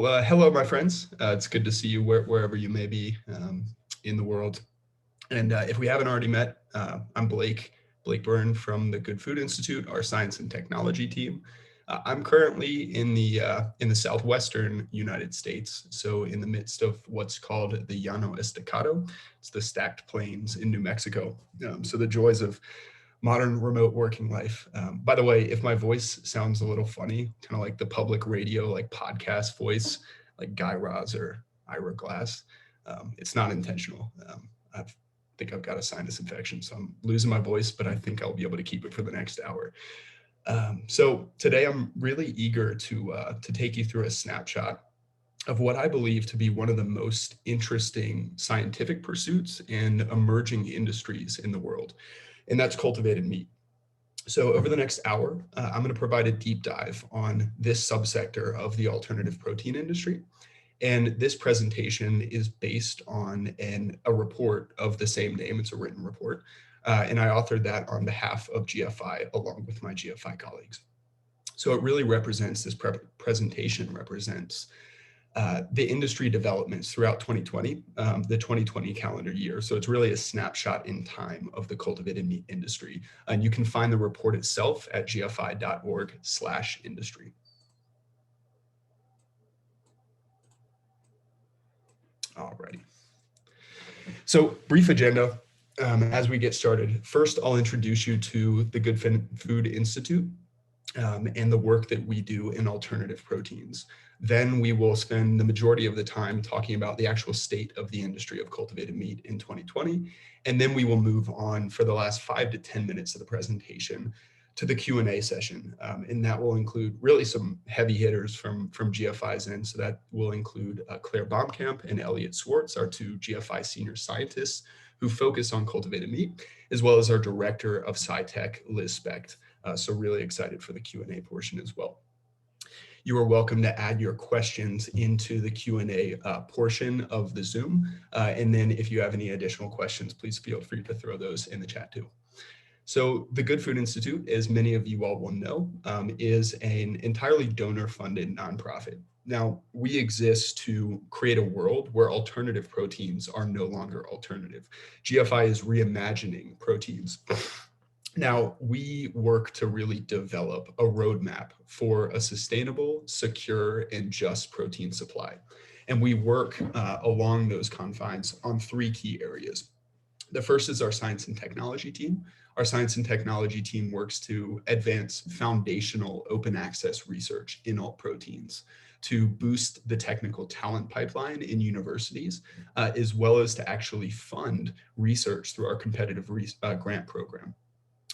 Hello, my friends. It's good to see you wherever you may be in the world. And if we haven't already met, I'm Blake Byrne from the Good Food Institute, our science and technology team. I'm currently in the southwestern United States, so in the midst of what's called the Llano Estacado. It's the stacked plains in New Mexico. So the joys of modern remote working life. By the way, if my voice sounds a little funny, kind of like the public radio, like podcast voice, like Guy Raz or Ira Glass, it's not intentional. I think I've got a sinus infection, so I'm losing my voice, but I think I'll be able to keep it for the next hour. So today I'm really eager to take you through a snapshot of what I believe to be one of the most interesting scientific pursuits and emerging industries in the world, and that's cultivated meat. So over the next hour, I'm going to provide a deep dive on this subsector of the alternative protein industry. And this presentation is based on a report of the same name. It's a written report. And I authored that on behalf of GFI along with my GFI colleagues. So it really represents, this presentation represents the industry developments throughout 2020, the 2020 calendar year. So it's really a snapshot in time of the cultivated meat industry. And you can find the report itself at gfi.org/industry. Alrighty. So brief agenda as we get started. First, I'll introduce you to the Good Food Institute and the work that we do in alternative proteins. Then we will spend the majority of the time talking about the actual state of the industry of cultivated meat in 2020. And then we will move on for the last 5 to 10 minutes of the presentation to the Q&A session. And that will include really some heavy hitters from GFI's end. So that will include Claire Baumkamp and Elliot Swartz, our two GFI senior scientists who focus on cultivated meat, as well as our director of SciTech, Liz Specht. So really excited for the Q&A portion as well. You are welcome to add your questions into the Q&A portion of the Zoom. And then if you have any additional questions, please feel free to throw those in the chat too. So the Good Food Institute, as many of you all will know, is an entirely donor-funded nonprofit. Now, we exist to create a world where alternative proteins are no longer alternative. GFI is reimagining proteins. Now, we work to really develop a roadmap for a sustainable, secure, and just protein supply. And we work along those confines on 3 key areas. The first is our science and technology team. Our science and technology team works to advance foundational open access research in alt proteins, to boost the technical talent pipeline in universities, as well as to actually fund research through our competitive grant program.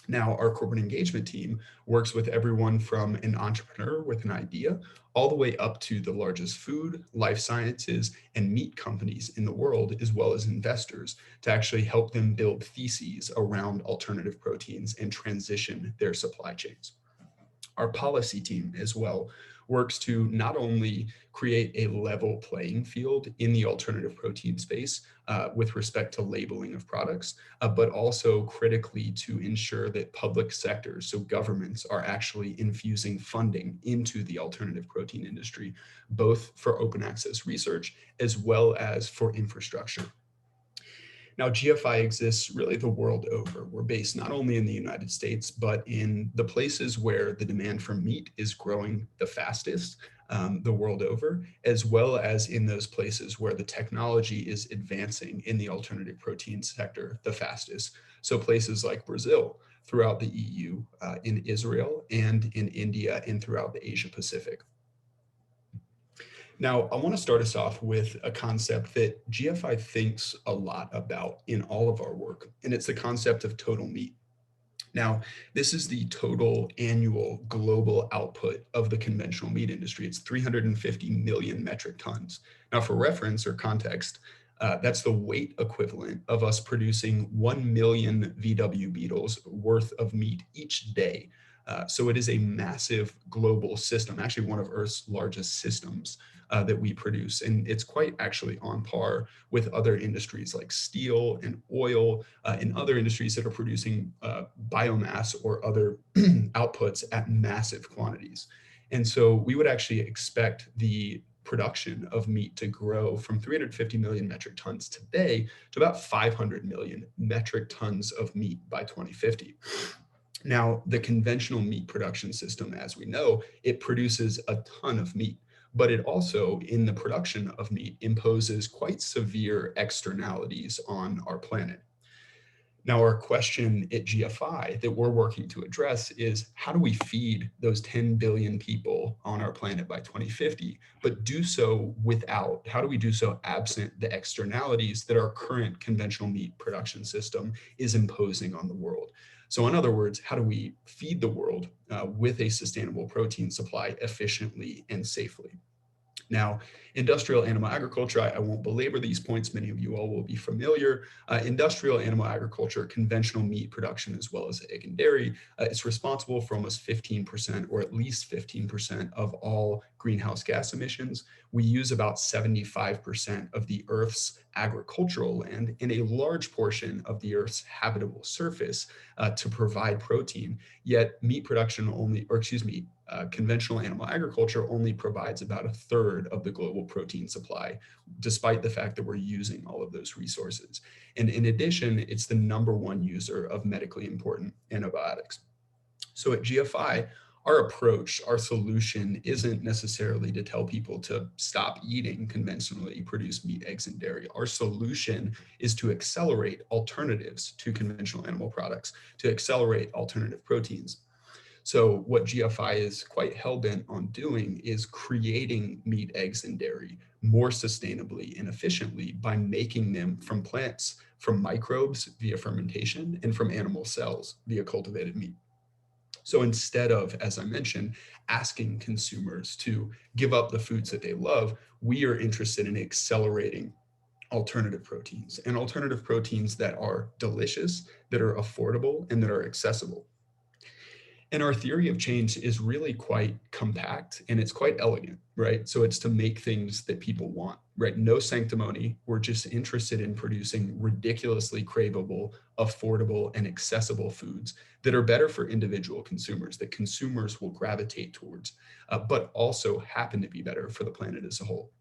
Now, our corporate engagement team works with everyone from an entrepreneur with an idea all the way up to the largest food, life sciences, and meat companies in the world, as well as investors, to actually help them build theses around alternative proteins and transition their supply chains. Our policy team as well works to not only create a level playing field in the alternative protein space with respect to labeling of products, but also critically to ensure that public sectors, so governments, are actually infusing funding into the alternative protein industry, both for open access research as well as for infrastructure. Now, GFI exists really the world over. We're based not only in the United States, but in the places where the demand for meat is growing the fastest the world over, as well as in those places where the technology is advancing in the alternative protein sector the fastest. So places like Brazil, throughout the EU, in Israel, and in India, and throughout the Asia Pacific. Now, I want to start us off with a concept that GFI thinks a lot about in all of our work, and it's the concept of total meat. Now, this is the total annual global output of the conventional meat industry. It's 350 million metric tons. Now, for reference or context, that's the weight equivalent of us producing 1 million VW Beetles worth of meat each day. So it is a massive global system, actually one of Earth's largest systems that we produce. And it's quite actually on par with other industries like steel and oil and other industries that are producing biomass or other outputs at massive quantities. And so we would actually expect the production of meat to grow from 350 million metric tons today to about 500 million metric tons of meat by 2050. Now, the conventional meat production system, as we know, it produces a ton of meat, but it also, in the production of meat, imposes quite severe externalities on our planet. Now, our question at GFI that we're working to address is, how do we feed those 10 billion people on our planet by 2050, but do so how do we do so absent the externalities that our current conventional meat production system is imposing on the world? So in other words, how do we feed the world with a sustainable protein supply efficiently and safely? Now, industrial animal agriculture, I won't belabor these points. Many of you all will be familiar. Industrial animal agriculture, conventional meat production, as well as egg and dairy, is responsible for almost 15%, or at least 15% of all greenhouse gas emissions. We use about 75% of the Earth's agricultural land and a large portion of the Earth's habitable surface to provide protein. Yet meat production conventional animal agriculture only provides about a third of the global protein supply, despite the fact that we're using all of those resources. And in addition, it's the #1 user of medically important antibiotics. So at GFI, our approach, our solution isn't necessarily to tell people to stop eating conventionally produced meat, eggs, and dairy. Our solution is to accelerate alternatives to conventional animal products, to accelerate alternative proteins. So what GFI is quite hell-bent on doing is creating meat, eggs, and dairy more sustainably and efficiently by making them from plants, from microbes via fermentation, and from animal cells via cultivated meat. So instead of, as I mentioned, asking consumers to give up the foods that they love, we are interested in accelerating alternative proteins, and alternative proteins that are delicious, that are affordable, and that are accessible. And our theory of change is really quite compact and it's quite elegant, right? So it's to make things that people want, right? No sanctimony. We're just interested in producing ridiculously craveable, affordable, and accessible foods that are better for individual consumers, that consumers will gravitate towards, but also happen to be better for the planet as a whole.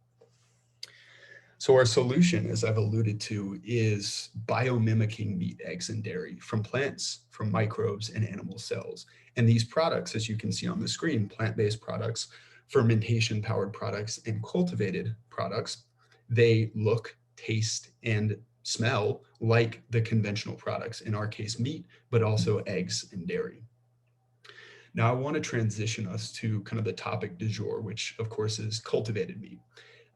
So our solution, as I've alluded to, is biomimicking meat, eggs, and dairy from plants, from microbes, and animal cells. And these products, as you can see on the screen, plant-based products, fermentation-powered products, and cultivated products, they look, taste, and smell like the conventional products, in our case, meat, but also eggs and dairy. Now, I want to transition us to kind of the topic du jour, which, of course, is cultivated meat.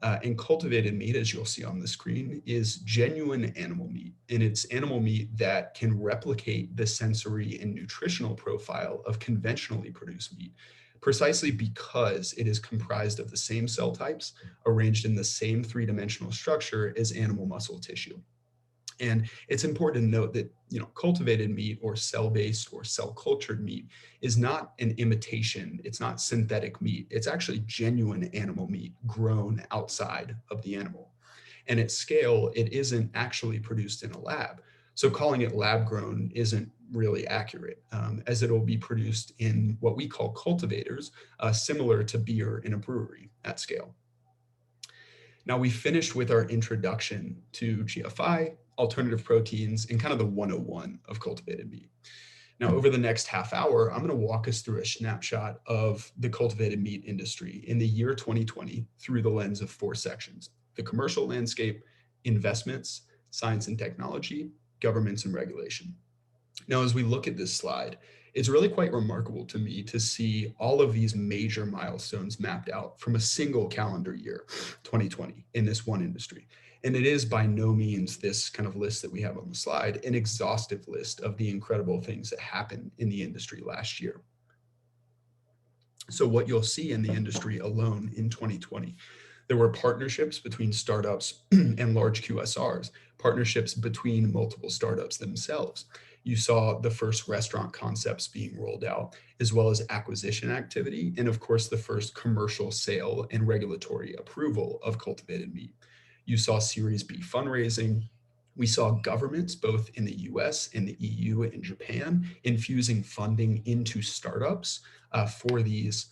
And cultivated meat, as you'll see on the screen, is genuine animal meat. And it's animal meat that can replicate the sensory and nutritional profile of conventionally produced meat, precisely because it is comprised of the same cell types, arranged in the same three-dimensional structure as animal muscle tissue. And it's important to note that, cultivated meat or cell-based or cell-cultured meat is not an imitation. It's not synthetic meat. It's actually genuine animal meat grown outside of the animal. And at scale, it isn't actually produced in a lab. So calling it lab grown isn't really accurate, as it'll be produced in what we call cultivators, similar to beer in a brewery at scale. Now, we finished with our introduction to GFI, alternative proteins, and kind of the 101 of cultivated meat. Now, over the next half hour, I'm going to walk us through a snapshot of the cultivated meat industry in the year 2020 through the lens of 4 sections: the commercial landscape, investments, science and technology, governments, and regulation. Now, as we look at this slide, it's really quite remarkable to me to see all of these major milestones mapped out from a single calendar year, 2020, in this one industry. And it is by no means, this kind of list that we have on the slide, an exhaustive list of the incredible things that happened in the industry last year. So what you'll see in the industry alone in 2020, there were partnerships between startups and large QSRs, partnerships between multiple startups themselves. You saw the first restaurant concepts being rolled out, as well as acquisition activity, and of course, the first commercial sale and regulatory approval of cultivated meat. You saw Series B fundraising. We saw governments, both in the US and the EU and Japan, infusing funding into startups for these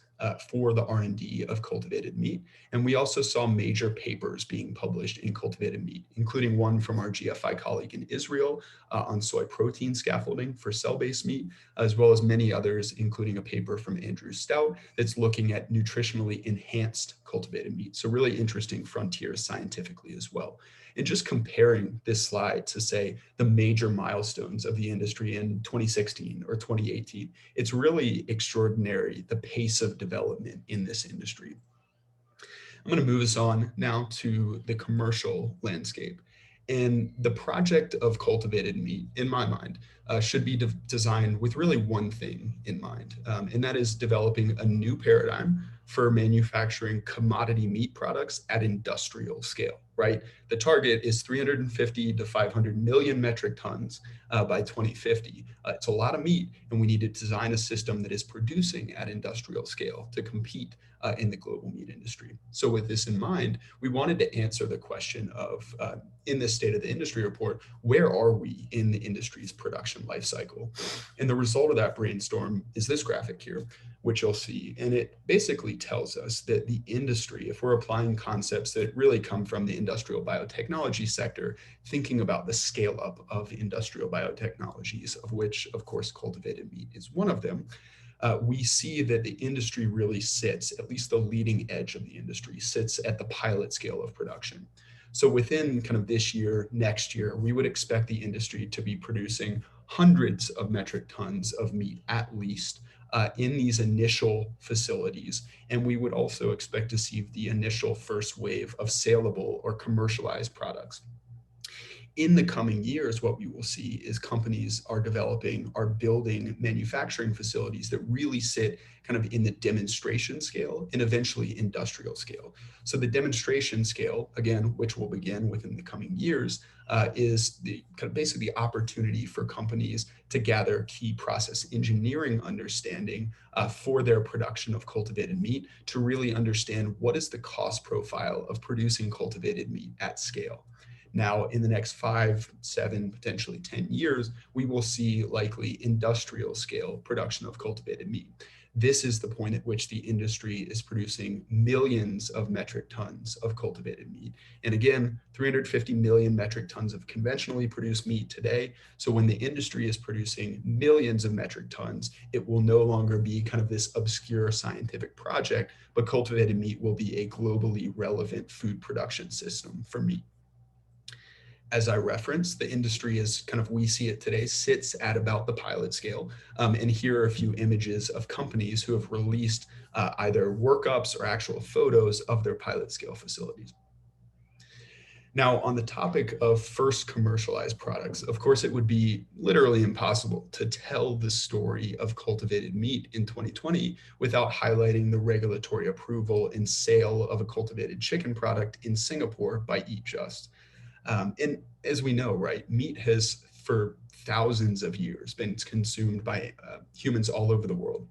for the R&D of cultivated meat. And we also saw major papers being published in cultivated meat, including one from our GFI colleague in Israel on soy protein scaffolding for cell-based meat, as well as many others, including a paper from Andrew Stout that's looking at nutritionally enhanced cultivated meat. So really interesting frontiers scientifically as well. And just comparing this slide to say the major milestones of the industry in 2016 or 2018, it's really extraordinary the pace of development in this industry. I'm going to move us on now to the commercial landscape. And the project of cultivated meat, in my mind, should be designed with really one thing in mind, and that is developing a new paradigm for manufacturing commodity meat products at industrial scale, right? The target is 350 to 500 million metric tons by 2050. It's a lot of meat, and we need to design a system that is producing at industrial scale to compete in the global meat industry. So with this in mind, we wanted to answer the question of, in this State of the Industry report, where are we in the industry's production life cycle? And the result of that brainstorm is this graphic here, which you'll see. And it basically tells us that the industry, if we're applying concepts that really come from the industrial biotechnology sector, thinking about the scale up of industrial biotechnologies, of which, of course, cultivated meat is one of them, we see that the industry really sits, at least the leading edge of the industry, sits at the pilot scale of production. So within kind of this year, next year, we would expect the industry to be producing hundreds of metric tons of meat at least in these initial facilities. And we would also expect to see the initial first wave of saleable or commercialized products. In the coming years, what we will see is companies are building manufacturing facilities that really sit kind of in the demonstration scale and eventually industrial scale. So the demonstration scale, again, which will begin within the coming years, is the kind of basically the opportunity for companies to gather key process engineering understanding for their production of cultivated meat to really understand what is the cost profile of producing cultivated meat at scale. Now, in the next 5, 7, potentially 10 years, we will see likely industrial scale production of cultivated meat. This is the point at which the industry is producing millions of metric tons of cultivated meat. And again, 350 million metric tons of conventionally produced meat today. So when the industry is producing millions of metric tons, it will no longer be kind of this obscure scientific project, but cultivated meat will be a globally relevant food production system for meat. As I referenced, the industry is kind of, we see it today, sits at about the pilot scale. And here are a few images of companies who have released either workups or actual photos of their pilot scale facilities. Now, on the topic of first commercialized products, of course, it would be literally impossible to tell the story of cultivated meat in 2020 without highlighting the regulatory approval and sale of a cultivated chicken product in Singapore by Eat Just. And as we know, right, meat has for thousands of years been consumed by humans all over the world.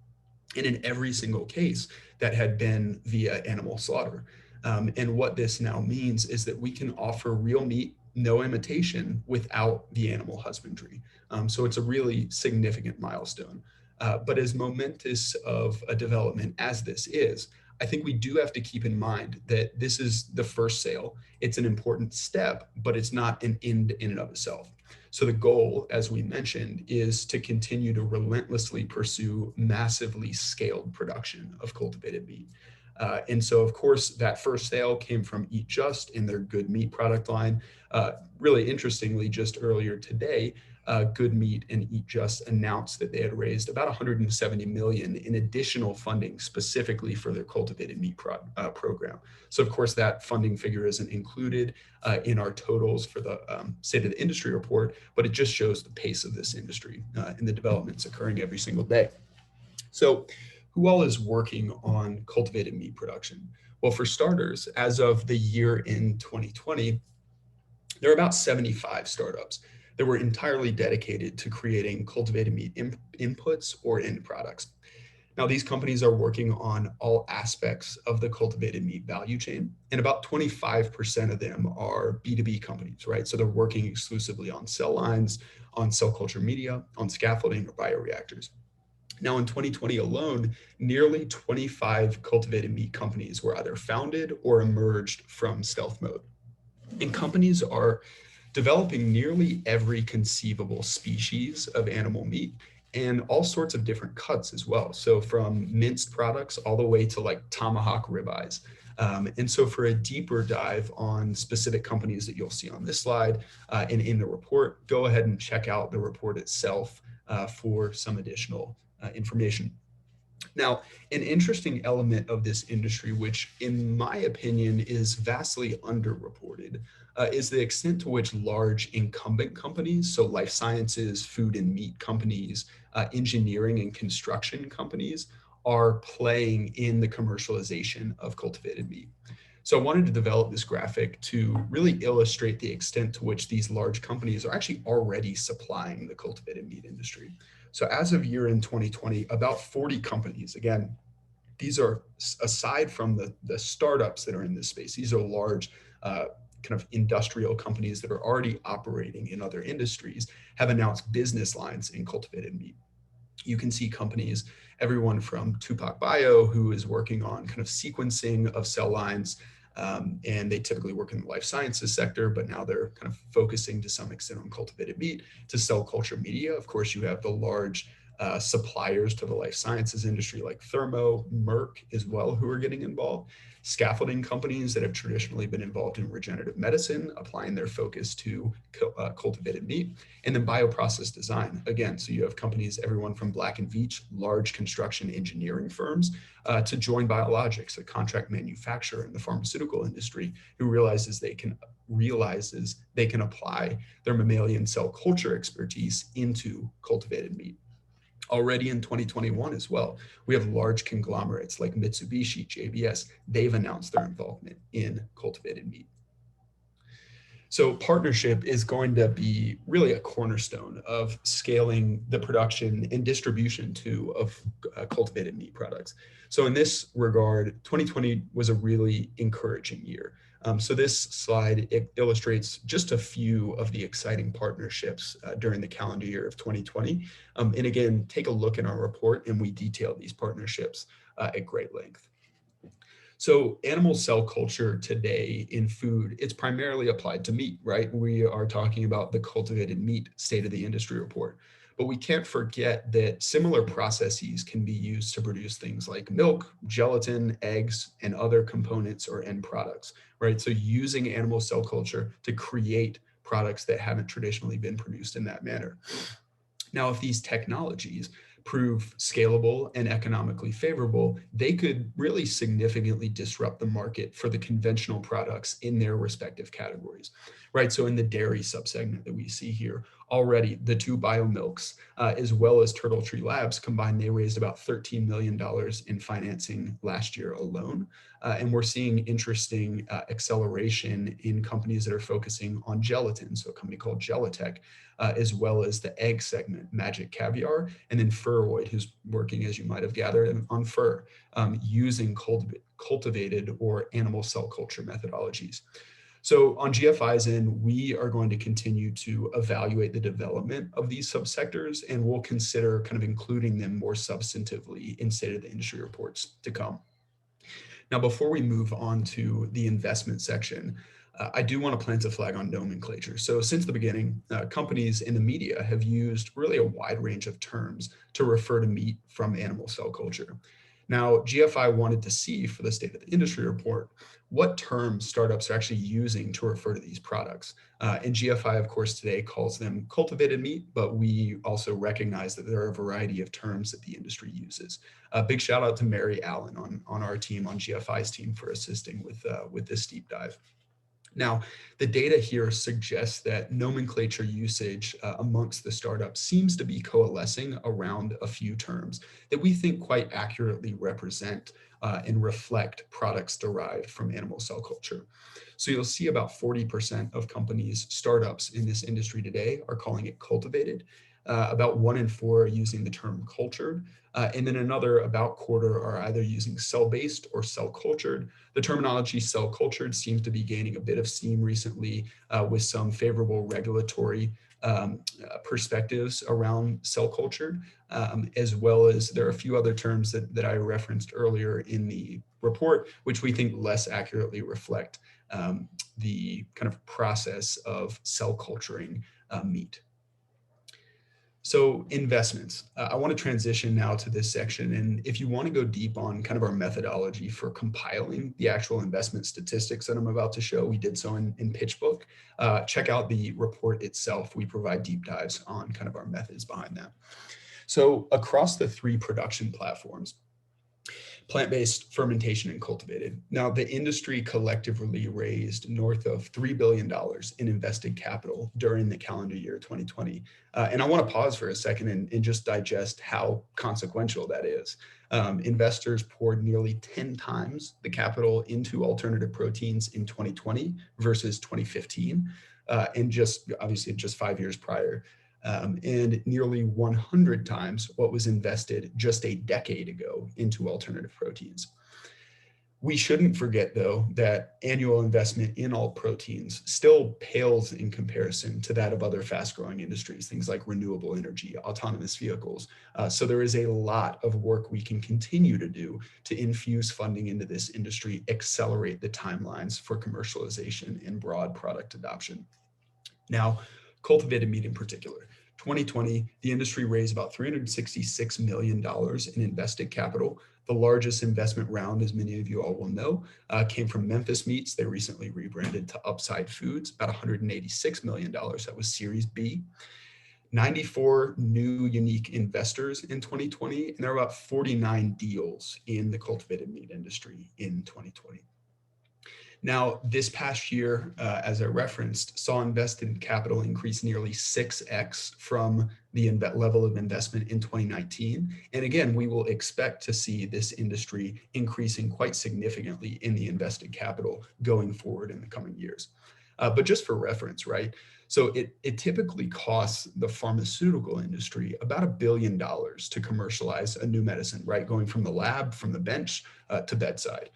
And in every single case, that had been via animal slaughter. And what this now means is that we can offer real meat, no imitation, without the animal husbandry. So it's a really significant milestone. But as momentous of a development as this is, I think we do have to keep in mind that this is the first sale. It's an important step, but it's not an end in and of itself. So the goal, as we mentioned, is to continue to relentlessly pursue massively scaled production of cultivated meat. And so, of course, that first sale came from Eat Just in their Good Meat product line. Really interestingly, just earlier today, Good Meat and Eat Just announced that they had raised about 170 million in additional funding specifically for their cultivated meat program. So, of course, that funding figure isn't included in our totals for the State of the Industry report, but it just shows the pace of this industry and the developments occurring every single day. So, who all is working on cultivated meat production? Well, for starters, as of the year in 2020, there are about 75 startups that were entirely dedicated to creating cultivated meat inputs or end products. Now, these companies are working on all aspects of the cultivated meat value chain, and about 25% of them are B2B companies, right? So they're working exclusively on cell lines, on cell culture media, on scaffolding or bioreactors. Now, in 2020 alone, nearly 25 cultivated meat companies were either founded or emerged from stealth mode. And companies are developing nearly every conceivable species of animal meat and all sorts of different cuts as well. So, from minced products all the way to like tomahawk ribeyes. And so, for a deeper dive on specific companies that you'll see on this slide and in the report, go ahead and check out the report itself for some additional information. Now, an interesting element of this industry, which in my opinion is vastly underreported, is the extent to which large incumbent companies, so life sciences, food and meat companies, engineering and construction companies, are playing in the commercialization of cultivated meat. So I wanted to develop this graphic to really illustrate the extent to which these large companies are actually already supplying the cultivated meat industry. So as of year in 2020, about 40 companies, again, these are aside from the startups that are in this space, these are large kind of industrial companies that are already operating in other industries, have announced business lines in cultivated meat. You can see companies, everyone from Tupac Bio, who is working on kind of sequencing of cell lines. And they typically work in the life sciences sector, but now they're kind of focusing to some extent on cultivated meat to cell culture media. Of course, you have the large suppliers to the life sciences industry like Thermo, Merck as well, who are getting involved. Scaffolding companies that have traditionally been involved in regenerative medicine, applying their focus to cultivated meat, and then bioprocess design. Again, so you have companies, everyone from Black and Veatch, large construction engineering firms, to Join Biologics, a contract manufacturer in the pharmaceutical industry, who realizes they can apply their mammalian cell culture expertise into cultivated meat. Already in 2021 as well, we have large conglomerates like Mitsubishi, JBS. They've announced their involvement in cultivated meat. So partnership is going to be really a cornerstone of scaling the production and distribution too of cultivated meat products. So in this regard, 2020 was a really encouraging year. So this slide, it illustrates just a few of the exciting partnerships during the calendar year of 2020. And again, take a look in our report and we detail these partnerships at great length. So animal cell culture today in food, it's primarily applied to meat, right? We are talking about the cultivated meat state of the industry report. But we can't forget that similar processes can be used to produce things like milk, gelatin, eggs, and other components or end products, right? So using animal cell culture to create products that haven't traditionally been produced in that manner. Now, if these technologies prove scalable and economically favorable, they could really significantly disrupt the market for the conventional products in their respective categories, right? So in the dairy subsegment that we see here, already the two biomilks, as well as Turtle Tree Labs combined, they raised about $13 million in financing last year alone. And we're seeing interesting acceleration in companies that are focusing on gelatin. So a company called Gelitech, as well as the egg segment, Magic Caviar, and then Furoid, who's working, as you might have gathered, on fur, using cultivated or animal cell culture methodologies. So on GFI's end, we are going to continue to evaluate the development of these subsectors, and we'll consider kind of including them more substantively in State of the Industry reports to come. Now, before we move on to the investment section, I do want to plant a flag on nomenclature. So since the beginning, companies in the media have used really a wide range of terms to refer to meat from animal cell culture. Now, GFI wanted to see for the State of the Industry report what terms startups are actually using to refer to these products. And GFI, of course, today calls them cultivated meat, but we also recognize that there are a variety of terms that the industry uses. Big shout out to Mary Allen on our team, on GFI's team, for assisting with this deep dive. Now, the data here suggests that nomenclature usage amongst the startups seems to be coalescing around a few terms that we think quite accurately represent and reflect products derived from animal cell culture. So you'll see about 40% of companies, startups in this industry today are calling it cultivated. About 1 in 4 are using the term cultured. And then another about quarter are either using cell-based or cell-cultured. The terminology cell-cultured seems to be gaining a bit of steam recently with some favorable regulatory perspectives around cell-cultured, as well as there are a few other terms that I referenced earlier in the report, which we think less accurately reflect the kind of process of cell culturing meat. So investments. I want to transition now to this section. And if you want to go deep on kind of our methodology for compiling the actual investment statistics that I'm about to show, we did so in PitchBook. Check out the report itself. We provide deep dives on kind of our methods behind that. So across the 3 production platforms, plant-based, fermentation, and cultivated. Now, the industry collectively raised north of $3 billion in invested capital during the calendar year 2020. And I want to pause for a second and just digest how consequential that is. Investors poured nearly 10 times the capital into alternative proteins in 2020 versus 2015, and just obviously just 5 years prior. And nearly 100 times what was invested just a decade ago into alternative proteins. We shouldn't forget, though, that annual investment in all proteins still pales in comparison to that of other fast-growing industries, things like renewable energy, autonomous vehicles. So there is a lot of work we can continue to do to infuse funding into this industry, accelerate the timelines for commercialization and broad product adoption. Now, cultivated meat in particular. 2020, the industry raised about $366 million in invested capital. The largest investment round, as many of you all will know, came from Memphis Meats. They recently rebranded to Upside Foods, about $186 million. That was Series B. 94 new unique investors in 2020, and there were about 49 deals in the cultivated meat industry in 2020. Now, this past year, as I referenced, saw invested capital increase nearly 6x from the level of investment in 2019. And again, we will expect to see this industry increasing quite significantly in the invested capital going forward in the coming years. But just for reference, right? So it typically costs the pharmaceutical industry about $1 billion to commercialize a new medicine, right? Going from the lab, from the bench to bedside.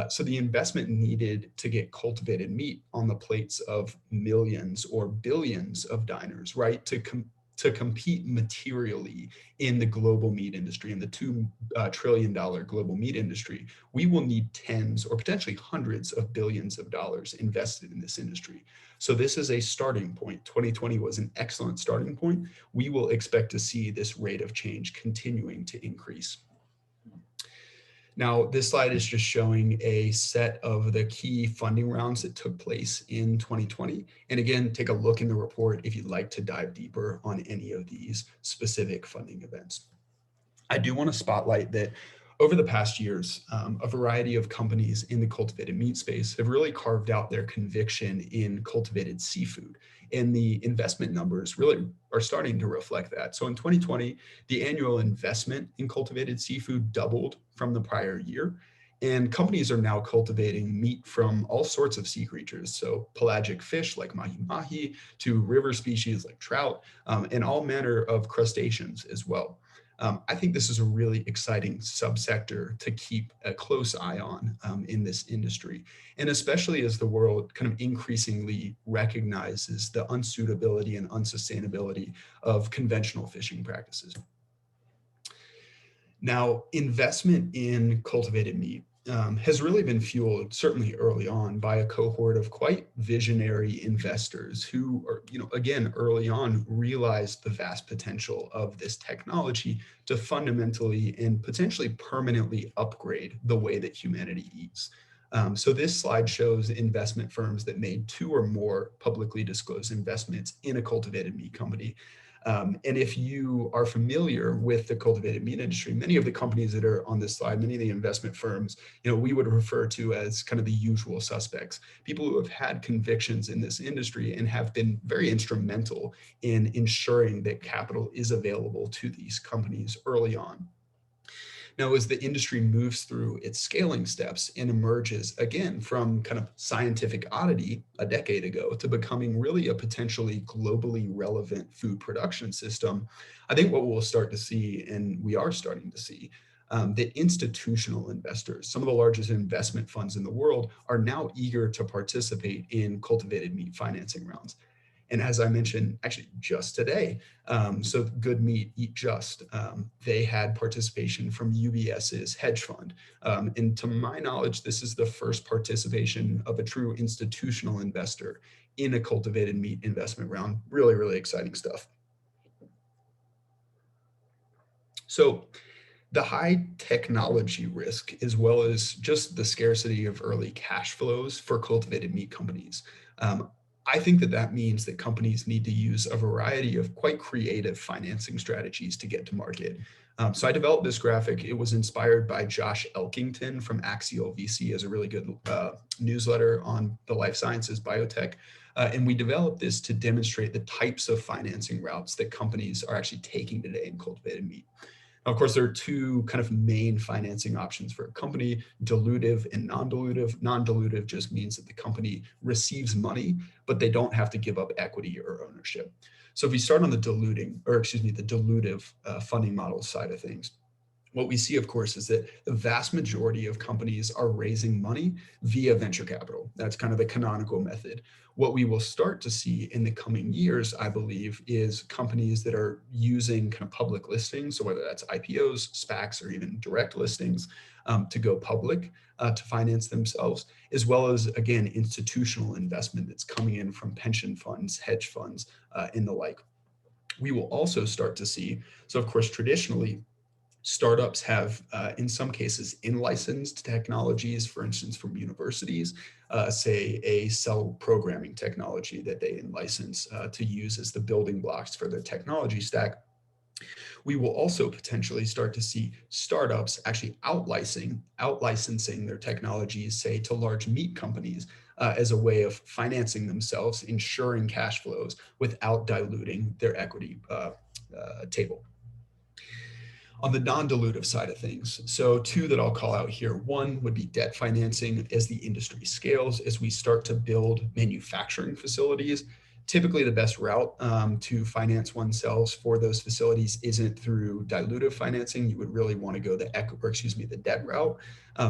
So the investment needed to get cultivated meat on the plates of millions or billions of diners, right? To compete materially in the global meat industry, in the $2 trillion global meat industry, we will need tens or potentially hundreds of billions of dollars invested in this industry. So this is a starting point. 2020 was an excellent starting point. We will expect to see this rate of change continuing to increase. Now, this slide is just showing a set of the key funding rounds that took place in 2020. And again, take a look in the report if you'd like to dive deeper on any of these specific funding events. I do want to spotlight that over the past years, a variety of companies in the cultivated meat space have really carved out their conviction in cultivated seafood. And the investment numbers really are starting to reflect that. So in 2020, the annual investment in cultivated seafood doubled from the prior year. And companies are now cultivating meat from all sorts of sea creatures. So pelagic fish like mahi-mahi to river species like trout, and all manner of crustaceans as well. I think this is a really exciting subsector to keep a close eye on in this industry. And especially as the world kind of increasingly recognizes the unsuitability and unsustainability of conventional fishing practices. Now, investment in cultivated meat has really been fueled, certainly early on, by a cohort of quite visionary investors who are, again, early on realized the vast potential of this technology to fundamentally and potentially permanently upgrade the way that humanity eats. So this slide shows investment firms that made 2 or more publicly disclosed investments in a cultivated meat company. And if you are familiar with the cultivated meat industry, many of the companies that are on this slide, many of the investment firms, we would refer to as kind of the usual suspects, people who have had convictions in this industry and have been very instrumental in ensuring that capital is available to these companies early on. Now, as the industry moves through its scaling steps and emerges again from kind of scientific oddity a decade ago to becoming really a potentially globally relevant food production system, I think what we'll start to see, and we are starting to see, that institutional investors, some of the largest investment funds in the world, are now eager to participate in cultivated meat financing rounds. And as I mentioned, actually just today, so Good Meat, Eat Just, they had participation from UBS's hedge fund. And to my knowledge, this is the first participation of a true institutional investor in a cultivated meat investment round. Really, really exciting stuff. So the high technology risk, as well as just the scarcity of early cash flows for cultivated meat companies. I think that that means that companies need to use a variety of quite creative financing strategies to get to market. So I developed this graphic. It was inspired by Josh Elkington from Axial VC, as a really good newsletter on the life sciences biotech. And we developed this to demonstrate the types of financing routes that companies are actually taking today in cultivated meat. Of course, there are two kind of main financing options for a company: dilutive and non-dilutive. Non-dilutive just means that the company receives money, but they don't have to give up equity or ownership. So if we start on the dilutive funding model side of things, what we see, of course, is that the vast majority of companies are raising money via venture capital. That's kind of the canonical method. What we will start to see in the coming years, I believe, is companies that are using kind of public listings, so whether that's IPOs, SPACs, or even direct listings, to go public to finance themselves, as well as, again, institutional investment that's coming in from pension funds, hedge funds, and the like. We will also start to see, so of course, traditionally, startups have, in some cases, in-licensed technologies, for instance, from universities, say a cell programming technology that they in-license to use as the building blocks for their technology stack. We will also potentially start to see startups actually out-licensing their technologies, say, to large meat companies as a way of financing themselves, ensuring cash flows without diluting their equity table. On the non-dilutive side of things, so two that I'll call out here. One would be debt financing as the industry scales, as we start to build manufacturing facilities. Typically, the best route to finance oneself for those facilities isn't through dilutive financing. You would really want to go the debt route.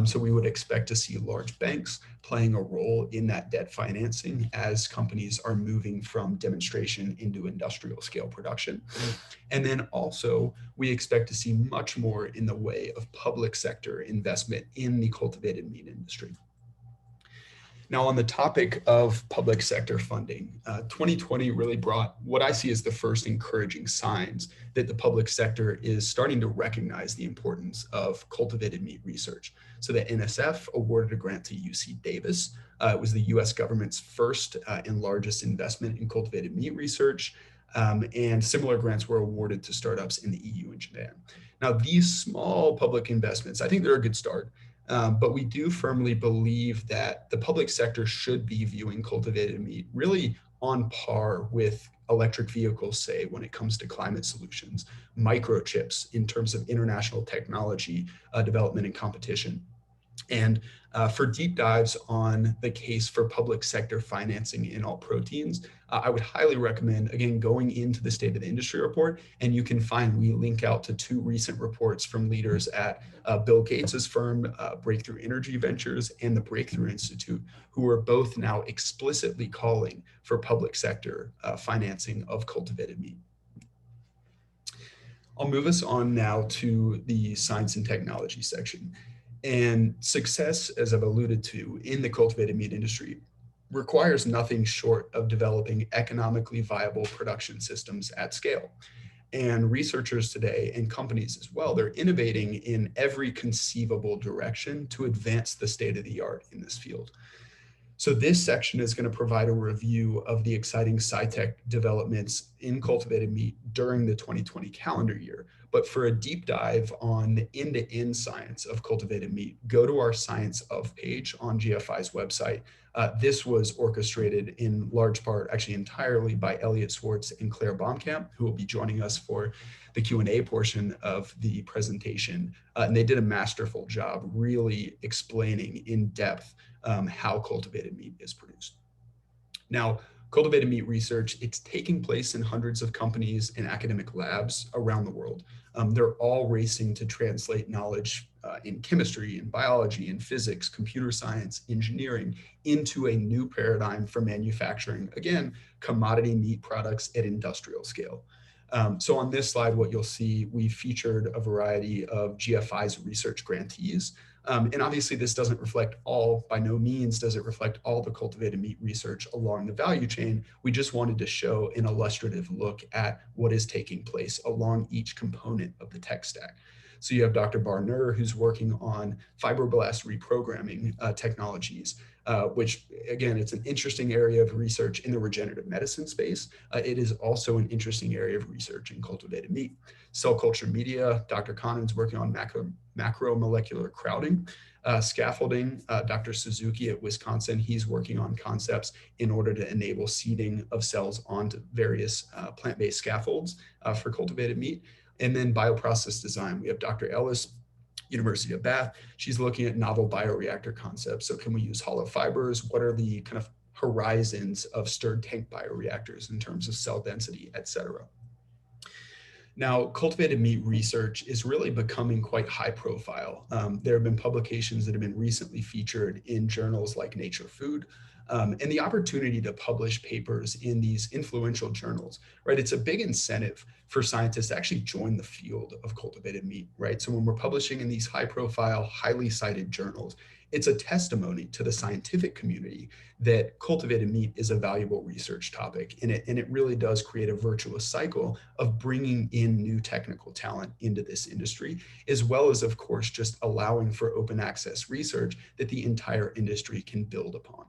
So we would expect to see large banks playing a role in that debt financing as companies are moving from demonstration into industrial scale production. And then also, we expect to see much more in the way of public sector investment in the cultivated meat industry. Now, on the topic of public sector funding, 2020 really brought what I see as the first encouraging signs that the public sector is starting to recognize the importance of cultivated meat research. So the NSF awarded a grant to UC Davis. It was the US government's first and largest investment in cultivated meat research. And similar grants were awarded to startups in the EU and Japan. Now, these small public investments, I think they're a good start. But we do firmly believe that the public sector should be viewing cultivated meat really on par with electric vehicles, say, when it comes to climate solutions, microchips in terms of international technology development and competition. And for deep dives on the case for public sector financing in all proteins, I would highly recommend, again, going into the State of the Industry report. And you can find, we link out to two recent reports from leaders at Bill Gates's firm, Breakthrough Energy Ventures, and the Breakthrough Institute, who are both now explicitly calling for public sector financing of cultivated meat. I'll move us on now to the science and technology section. And success, as I've alluded to, in the cultivated meat industry requires nothing short of developing economically viable production systems at scale. And researchers today, and companies as well, they're innovating in every conceivable direction to advance the state of the art in this field. So this section is going to provide a review of the exciting sci-tech developments in cultivated meat during the 2020 calendar year. But for a deep dive on the end-to-end science of cultivated meat, go to our Science of page on GFI's website. This was orchestrated in large part, actually entirely, by Elliot Swartz and Claire Baumkamp, who will be joining us for the Q&A portion of the presentation. And they did a masterful job really explaining in depth how cultivated meat is produced. Now, cultivated meat research, it's taking place in hundreds of companies and academic labs around the world. They're all racing to translate knowledge in chemistry and biology and physics, computer science, engineering into a new paradigm for manufacturing, again, commodity meat products at industrial scale. So on this slide, what you'll see, we featured a variety of GFI's research grantees. And obviously this doesn't reflect all, by no means does it reflect all the cultivated meat research along the value chain. We just wanted to show an illustrative look at what is taking place along each component of the tech stack. So you have Dr. Barner, who's working on fibroblast reprogramming technologies, which again, it's an interesting area of research in the regenerative medicine space. It is also an interesting area of research in cultivated meat. Cell culture media, Dr. Conan's working on macromolecular crowding. Scaffolding, Dr. Suzuki at Wisconsin, he's working on concepts in order to enable seeding of cells onto various plant-based scaffolds for cultivated meat. And then bioprocess design, we have Dr. Ellis, University of Bath. She's looking at novel bioreactor concepts. So can we use hollow fibers? What are the kind of horizons of stirred tank bioreactors in terms of cell density, et cetera? Now, cultivated meat research is really becoming quite high profile. There have been publications that have been recently featured in journals like Nature Food, and the opportunity to publish papers in these influential journals, right? It's a big incentive for scientists to actually join the field of cultivated meat, right? So when we're publishing in these high profile, highly cited journals, it's a testimony to the scientific community that cultivated meat is a valuable research topic. And it really does create a virtuous cycle of bringing in new technical talent into this industry, as well as, of course, just allowing for open access research that the entire industry can build upon.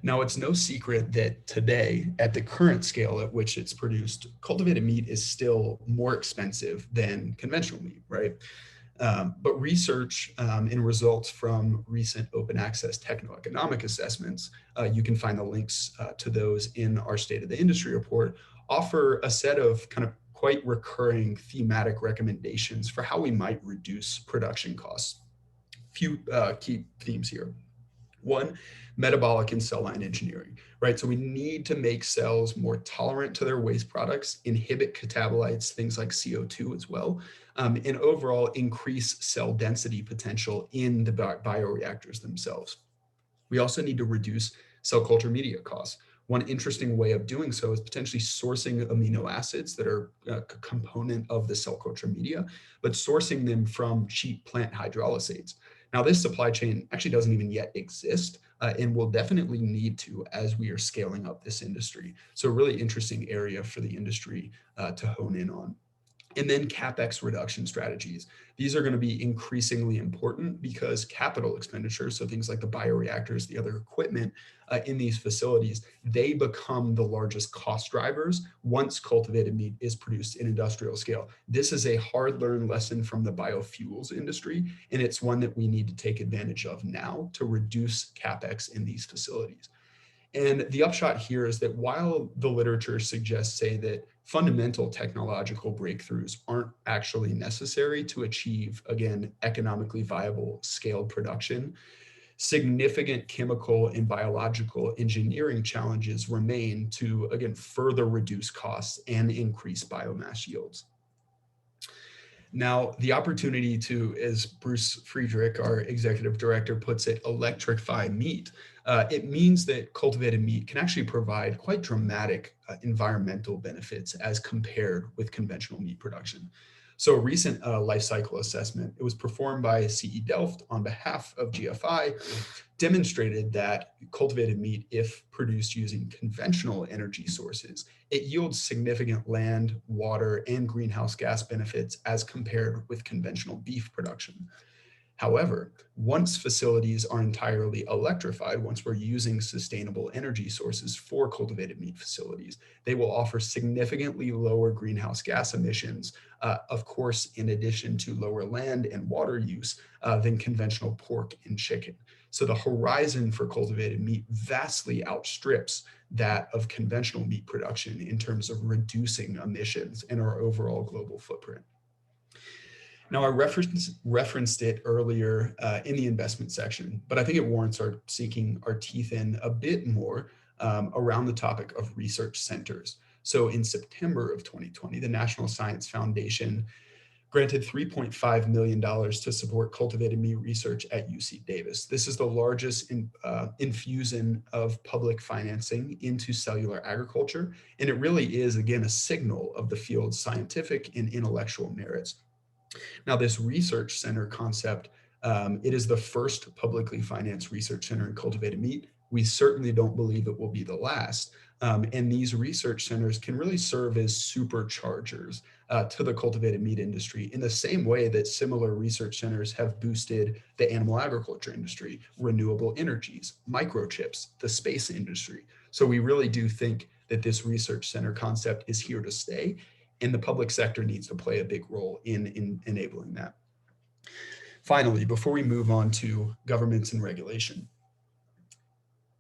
Now, it's no secret that today, at the current scale at which it's produced, cultivated meat is still more expensive than conventional meat, right? But research and results from recent open access techno-economic assessments, you can find the links to those in our State of the Industry report, offer a set of kind of quite recurring thematic recommendations for how we might reduce production costs. Few key themes here. One, metabolic and cell line engineering, right? So we need to make cells more tolerant to their waste products, inhibit catabolites, things like CO2 as well, and overall increase cell density potential in the bioreactors themselves. We also need to reduce cell culture media costs. One interesting way of doing so is potentially sourcing amino acids that are a component of the cell culture media, but sourcing them from cheap plant hydrolysates. Now, this supply chain actually doesn't even yet exist and will definitely need to as we are scaling up this industry. So a really interesting area for the industry to hone in on. And then capex reduction strategies. These are going to be increasingly important because capital expenditures, so things like the bioreactors, the other equipment in these facilities, they become the largest cost drivers once cultivated meat is produced in industrial scale. This is a hard-learned lesson from the biofuels industry, and it's one that we need to take advantage of now to reduce capex in these facilities. And the upshot here is that while the literature suggests, say, that fundamental technological breakthroughs aren't actually necessary to achieve, again, economically viable scaled production, significant chemical and biological engineering challenges remain to, again, further reduce costs and increase biomass yields. Now, the opportunity to, as Bruce Friedrich, our executive director, puts it, electrify meat, it means that cultivated meat can actually provide quite dramatic environmental benefits as compared with conventional meat production. So a recent life cycle assessment, it was performed by CE Delft on behalf of GFI, demonstrated that cultivated meat, if produced using conventional energy sources, it yields significant land, water, and greenhouse gas benefits as compared with conventional beef production. However, once facilities are entirely electrified, once we're using sustainable energy sources for cultivated meat facilities, they will offer significantly lower greenhouse gas emissions, of course, in addition to lower land and water use than conventional pork and chicken. So the horizon for cultivated meat vastly outstrips that of conventional meat production in terms of reducing emissions and our overall global footprint. Now, I referenced it earlier in the investment section, but I think it warrants our sinking our teeth in a bit more around the topic of research centers. So in September of 2020, the National Science Foundation granted $3.5 million to support cultivated meat research at UC Davis. This is the largest infusion of public financing into cellular agriculture, and it really is, again, a signal of the field's scientific and intellectual merits. Now, this research center concept, it is the first publicly financed research center in cultivated meat. We certainly don't believe it will be the last. And these research centers can really serve as superchargers to the cultivated meat industry in the same way that similar research centers have boosted the animal agriculture industry, renewable energies, microchips, the space industry. So we really do think that this research center concept is here to stay, and the public sector needs to play a big role in enabling that. Finally, before we move on to governments and regulation,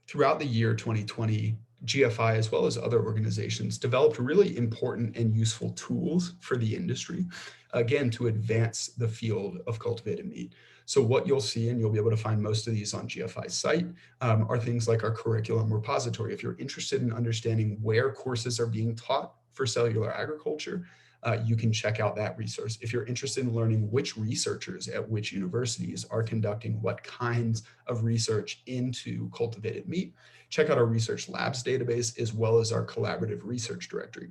throughout the year 2020, GFI, as well as other organizations, developed really important and useful tools for the industry, again, to advance the field of cultivated meat. So what you'll see, and you'll be able to find most of these on GFI's site, are things like our curriculum repository. If you're interested in understanding where courses are being taught for cellular agriculture, you can check out that resource. If you're interested in learning which researchers at which universities are conducting what kinds of research into cultivated meat, check out our research labs database as well as our collaborative research directory.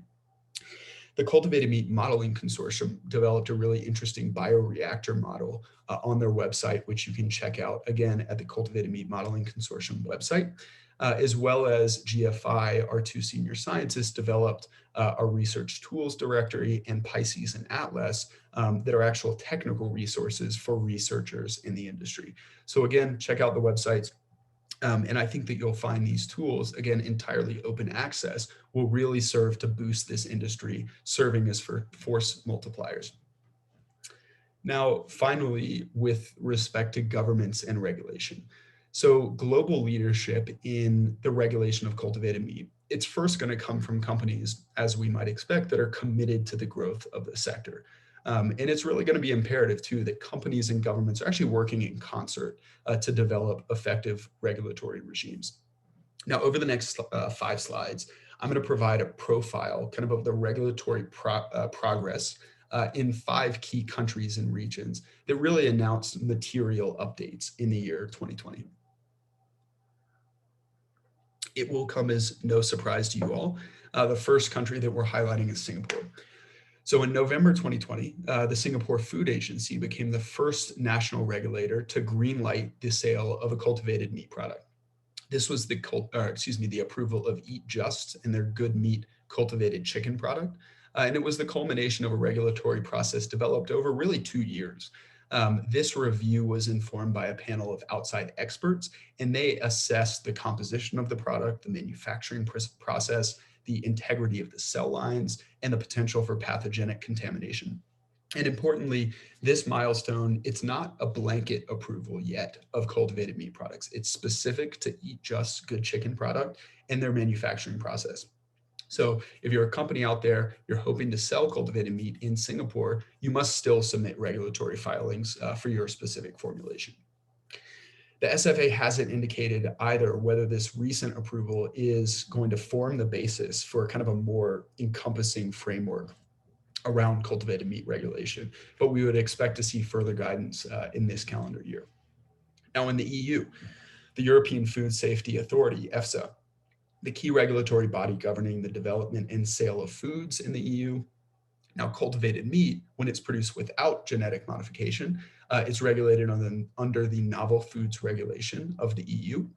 The Cultivated Meat Modeling Consortium developed a really interesting bioreactor model on their website, which you can check out again at the Cultivated Meat Modeling Consortium website. As well as GFI, our two senior scientists developed a research tools directory and Pisces and Atlas that are actual technical resources for researchers in the industry. So again, check out the websites. And I think that you'll find these tools, again, entirely open access, will really serve to boost this industry, serving as force multipliers. Now, finally, with respect to governments and regulation. So global leadership in the regulation of cultivated meat, it's first going to come from companies, as we might expect, that are committed to the growth of the sector. And it's really going to be imperative, too, that companies and governments are actually working in concert to develop effective regulatory regimes. Now, over the next 5 slides, I'm going to provide a profile kind of the regulatory progress in 5 key countries and regions that really announced material updates in the year 2020. It will come as no surprise to you all. The first country that we're highlighting is Singapore. So in November 2020, the Singapore Food Agency became the first national regulator to greenlight the sale of a cultivated meat product. This was the approval of Eat Just and their Good Meat cultivated chicken product. And it was the culmination of a regulatory process developed over really 2 years. This review was informed by a panel of outside experts, and they assessed the composition of the product, the manufacturing process, the integrity of the cell lines, and the potential for pathogenic contamination. And importantly, this milestone, it's not a blanket approval yet of cultivated meat products. It's specific to Eat Just Good Chicken product and their manufacturing process. So if you're a company out there, you're hoping to sell cultivated meat in Singapore, you must still submit regulatory filings for your specific formulation. The SFA hasn't indicated either whether this recent approval is going to form the basis for kind of a more encompassing framework around cultivated meat regulation, but we would expect to see further guidance in this calendar year. Now in the EU, the European Food Safety Authority, EFSA, the key regulatory body governing the development and sale of foods in the EU. Now, cultivated meat, when it's produced without genetic modification, it's regulated under the Novel Foods Regulation of the EU.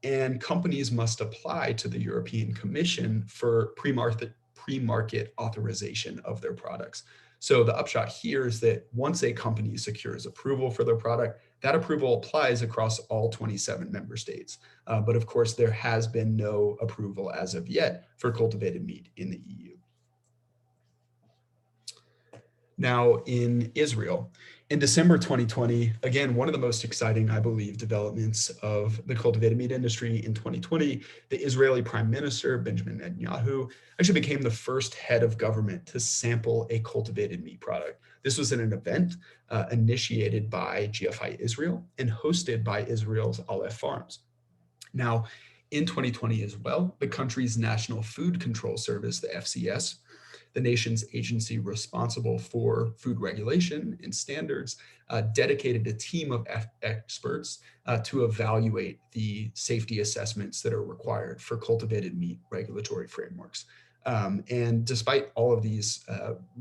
And companies must apply to the European Commission for pre-market authorization of their products. So the upshot here is that once a company secures approval for their product, That approval applies across all 27 member states. But of course, there has been no approval as of yet for cultivated meat in the EU. Now, in Israel, in December 2020, again, one of the most exciting, I believe, developments of the cultivated meat industry in 2020, the Israeli Prime Minister, Benjamin Netanyahu, actually became the first head of government to sample a cultivated meat product. This was in an event initiated by GFI Israel and hosted by Israel's Aleph Farms. Now, in 2020 as well, the country's National Food Control Service, the FCS, the nation's agency responsible for food regulation and standards, dedicated a team of experts to evaluate the safety assessments that are required for cultivated meat regulatory frameworks. And despite all of these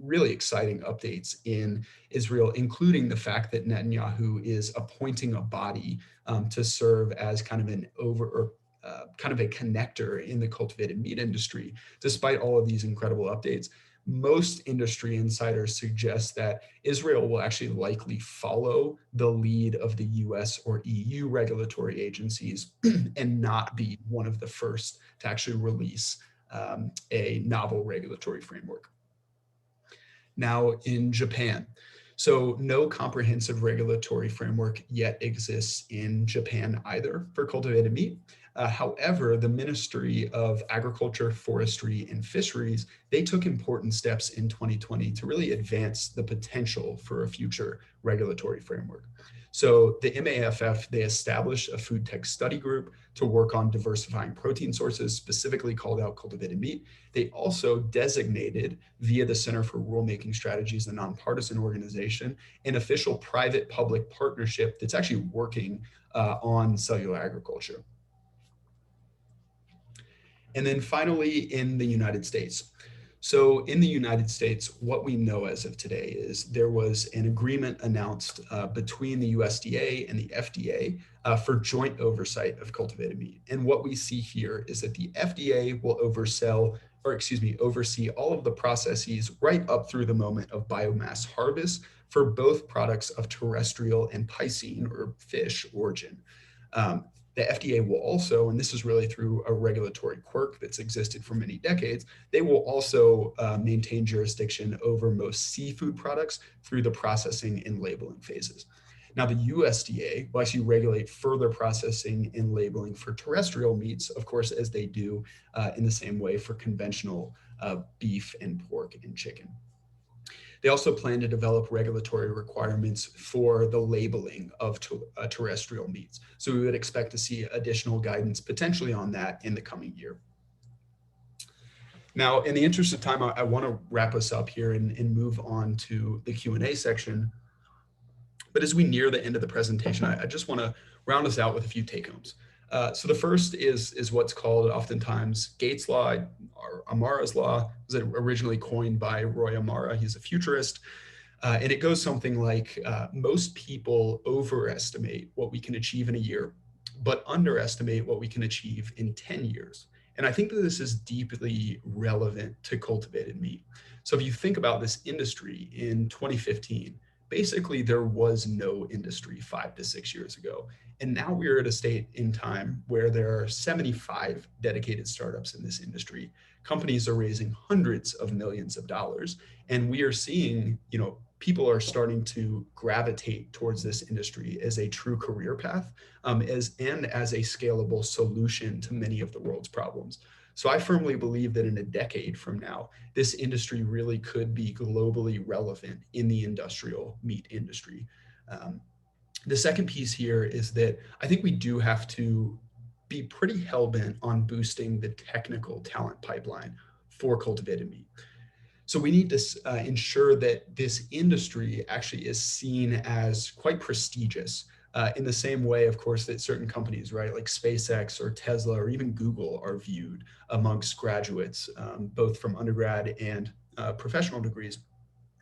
really exciting updates in Israel, including the fact that Netanyahu is appointing a body to serve as kind of kind of a connector in the cultivated meat industry, despite all of these incredible updates, most industry insiders suggest that Israel will actually likely follow the lead of the US or EU regulatory agencies and not be one of the first to actually release a novel regulatory framework. Now, in Japan, so no comprehensive regulatory framework yet exists in Japan either for cultivated meat. However, the Ministry of Agriculture, Forestry, and Fisheries, they took important steps in 2020 to really advance the potential for a future regulatory framework. So the MAFF, they established a food tech study group to work on diversifying protein sources, specifically called out cultivated meat. They also designated, via the Center for Rulemaking Strategies, a nonpartisan organization, an official private-public partnership that's actually working on cellular agriculture. And then finally, in the United States. So in the United States, what we know as of today is there was an agreement announced between the USDA and the FDA for joint oversight of cultivated meat. And what we see here is that the FDA will oversee all of the processes right up through the moment of biomass harvest for both products of terrestrial and piscine or fish origin. The FDA will also, and this is really through a regulatory quirk that's existed for many decades, they will also maintain jurisdiction over most seafood products through the processing and labeling phases. Now, the USDA will actually regulate further processing and labeling for terrestrial meats, of course, as they do in the same way for conventional beef and pork and chicken. They also plan to develop regulatory requirements for the labeling of terrestrial meats. So we would expect to see additional guidance potentially on that in the coming year. Now, in the interest of time, I want to wrap us up here and move on to the Q&A section. But as we near the end of the presentation, I just want to round us out with a few take-homes. So the first is what's called oftentimes Gates' Law or Amaras Law. It was originally coined by Roy Amara. He's a futurist. And it goes something like most people overestimate what we can achieve in a year, but underestimate what we can achieve in 10 years. And I think that this is deeply relevant to cultivated meat. So if you think about this industry in 2015, basically there was no industry 5 to 6 years ago. And now we're at a state in time where there are 75 dedicated startups in this industry. Companies are raising hundreds of millions of dollars. And we are seeing, people are starting to gravitate towards this industry as a true career path and as a scalable solution to many of the world's problems. So I firmly believe that in a decade from now, this industry really could be globally relevant in the industrial meat industry. The second piece here is that I think we do have to be pretty hell-bent on boosting the technical talent pipeline for cultivated meat. So we need to ensure that this industry actually is seen as quite prestigious in the same way, of course, that certain companies, right, like SpaceX or Tesla or even Google are viewed amongst graduates, both from undergrad and professional degrees,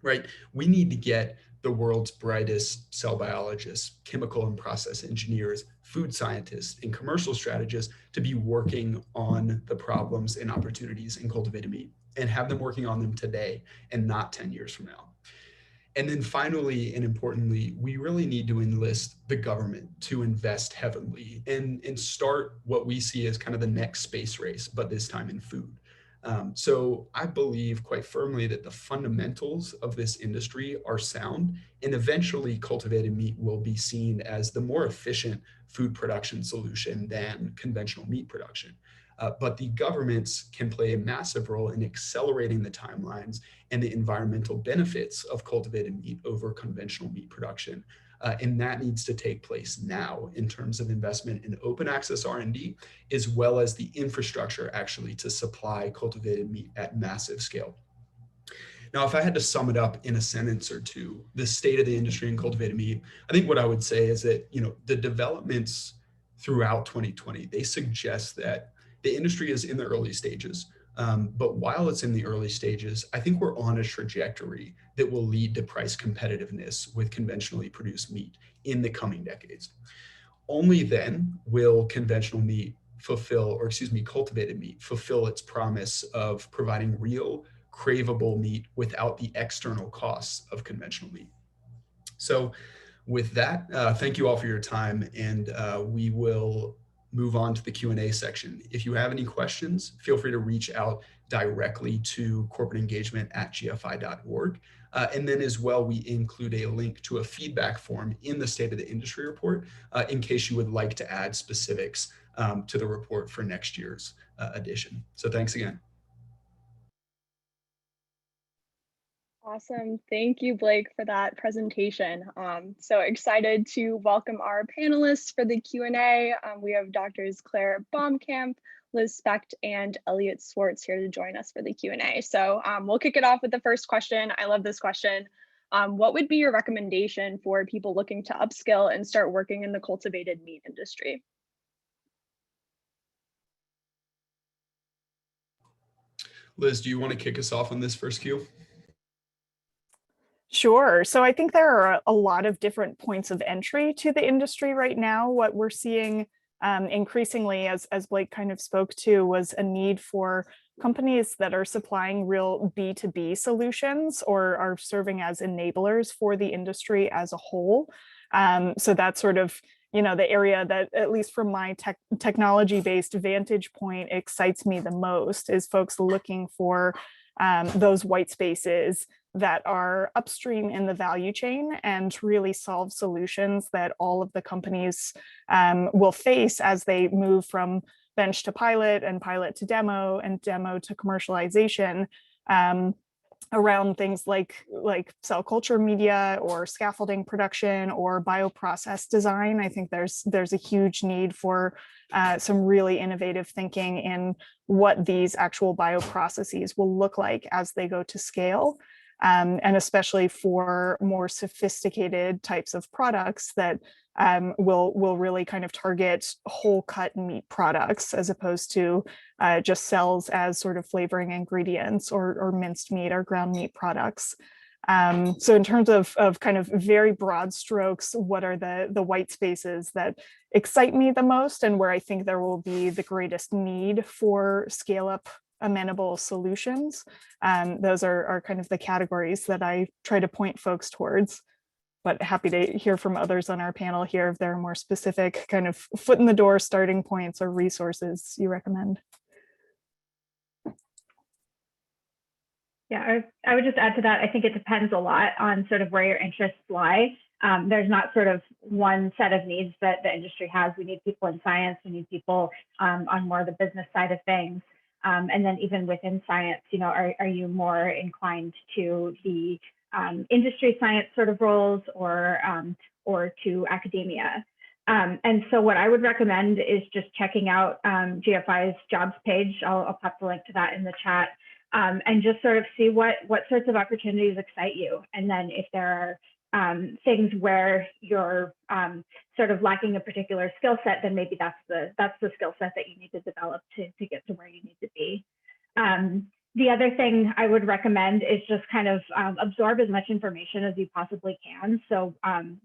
right? We need to get the world's brightest cell biologists, chemical and process engineers, food scientists, and commercial strategists to be working on the problems and opportunities in cultivated meat and have them working on them today and not 10 years from now. And then finally, and importantly, we really need to enlist the government to invest heavily and start what we see as kind of the next space race, but this time in food. So I believe quite firmly that the fundamentals of this industry are sound, and eventually cultivated meat will be seen as the more efficient food production solution than conventional meat production. But the governments can play a massive role in accelerating the timelines and the environmental benefits of cultivated meat over conventional meat production. And that needs to take place now in terms of investment in open access R&D, as well as the infrastructure actually to supply cultivated meat at massive scale. Now, if I had to sum it up in a sentence or two, the state of the industry in cultivated meat, I think what I would say is that, the developments throughout 2020, they suggest that the industry is in the early stages. But while it's in the early stages, I think we're on a trajectory that will lead to price competitiveness with conventionally produced meat in the coming decades. Only then will conventional meat cultivated meat fulfill its promise of providing real, craveable meat without the external costs of conventional meat. So with that, thank you all for your time, and we will move on to the Q&A section. If you have any questions, feel free to reach out directly to corporateengagement@gfi.org. And then as well, we include a link to a feedback form in the State of the Industry report in case you would like to add specifics to the report for next year's edition. So thanks again. Awesome. Thank you, Blake, for that presentation. So excited to welcome our panelists for the Q&A. We have Drs. Claire Baumkamp, Liz Specht, and Elliot Swartz here to join us for the Q&A. So we'll kick it off with the first question. I love this question. What would be your recommendation for people looking to upskill and start working in the cultivated meat industry? Liz, do you want to kick us off on this first Q? Sure. So I think there are a lot of different points of entry to the industry right now. What we're seeing increasingly, as Blake kind of spoke to, was a need for companies that are supplying real B2B solutions or are serving as enablers for the industry as a whole. So that's sort of, the area that, at least from my technology-based vantage point, excites me the most, is folks looking for those white spaces that are upstream in the value chain and really solve solutions that all of the companies will face as they move from bench to pilot and pilot to demo and demo to commercialization around things like cell culture media or scaffolding production or bioprocess design. I think there's a huge need for some really innovative thinking in what these actual bioprocesses will look like as they go to scale. And especially for more sophisticated types of products that will really kind of target whole cut meat products as opposed to just cells as sort of flavoring ingredients or minced meat or ground meat products. So in terms of kind of very broad strokes, what are the white spaces that excite me the most and where I think there will be the greatest need for scale up amenable solutions? Those are kind of the categories that I try to point folks towards, but happy to hear from others on our panel here if there are more specific kind of foot in the door starting points or resources you recommend. Yeah, I would just add to that. I think it depends a lot on sort of where your interests lie. There's not sort of one set of needs that the industry has. We need people in science. We need people on more of the business side of things. And then even within science, are you more inclined to the industry science sort of roles or to academia? And so what I would recommend is just checking out GFI's jobs page. I'll pop the link to that in the chat, and just sort of see what sorts of opportunities excite you. And then if there are things where you're sort of lacking a particular skill set, then maybe that's the skill set that you need to develop to get to where you need to be. The other thing I would recommend is just kind of absorb as much information as you possibly can. So